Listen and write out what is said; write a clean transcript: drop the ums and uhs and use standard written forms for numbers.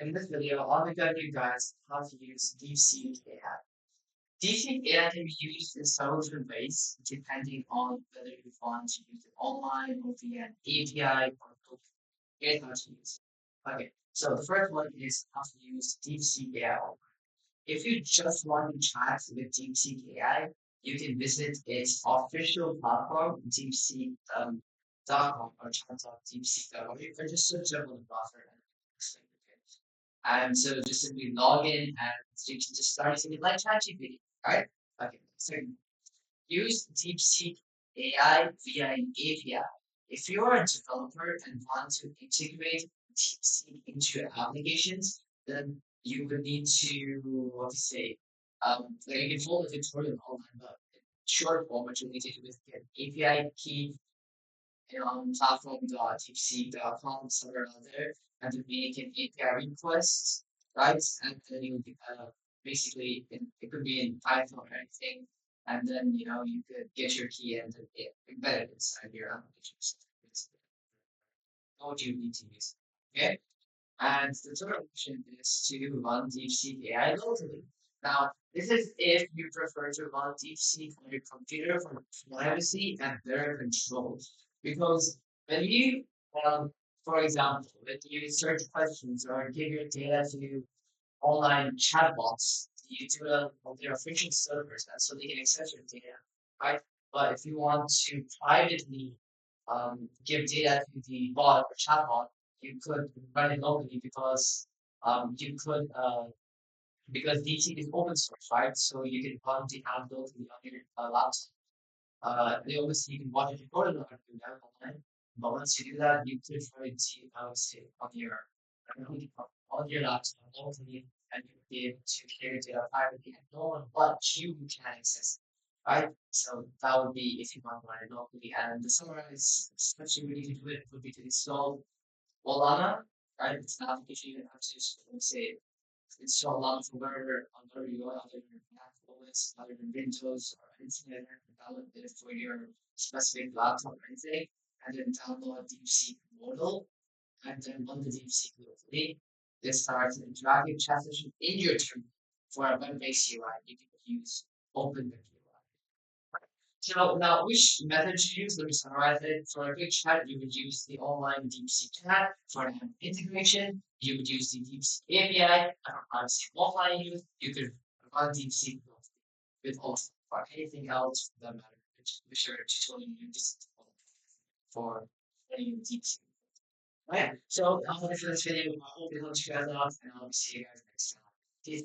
In this video, I'll be guiding you guys how to use DeepSeek AI. DeepSeek AI can be used in several different ways, depending on whether you want to use it online or via an API or both. Here's how to use it. Okay, so the first one is how to use DeepSeek AI. If you just want to chat with DeepSeek AI, you can visit its official platform, deepseek.com or chat.deepseek.com. You can just search up on the browser and it's like, okay. And so just simply log in and you can just start using it like ChatGPT, right? Okay, so use DeepSeek AI via an API. If you're a developer and want to integrate DeepSeek into your applications, then you would need to, what to say, like you can follow the tutorial online, but in short form, what you need to do is get API key on platform.deepseek.com, somewhere out there, and then make an API request, right? And then you basically, it could be in Python or anything, and then you could get your key and then embed it inside your application. It's what you need to use. Okay? And the third option is to run DeepSeek AI locally. Now, this is if you prefer to run DeepSeek on your computer for privacy and better control. Because when you, um, for example, when you search questions or give your data to online chatbots, you do it on their official servers, and so they can access your data, right? But if you want to privately give data to the bot or chatbot, you could run it locally you could because DeepSeek is open source, right? So you can run the app locally on your laptop. They obviously you can watch it recorded on do that online, but once you do that, you could try it, I would say, on your laptop locally, and you'll be able to clear your data privately, and no one but you can access it, right? So that would be if you want to run it locally. And the summarize steps you really need to do it would be to install Olana, right? It's an application you have to say install Lana for wherever on wherever you are, other than Mac OS, other than Windows or anything like that, download it for your specific laptop or anything, and then download DeepSeek model, and then run the DeepSeek locally. This starts an interactive chat session in your terminal for a web-based UI. You can use OpenWeb UI. So now, which method to use? Let me summarize it. For a quick chat, you would use the online DeepSeek chat. For an integration, you would use the DeepSeek API. And for privacy offline use, you could run DeepSeek with also for anything else for that matter, which are tutorial you just for any DeepSeek. Right. So, for this video. I hope it helps you guys out, and I'll see you guys next time. Peace out.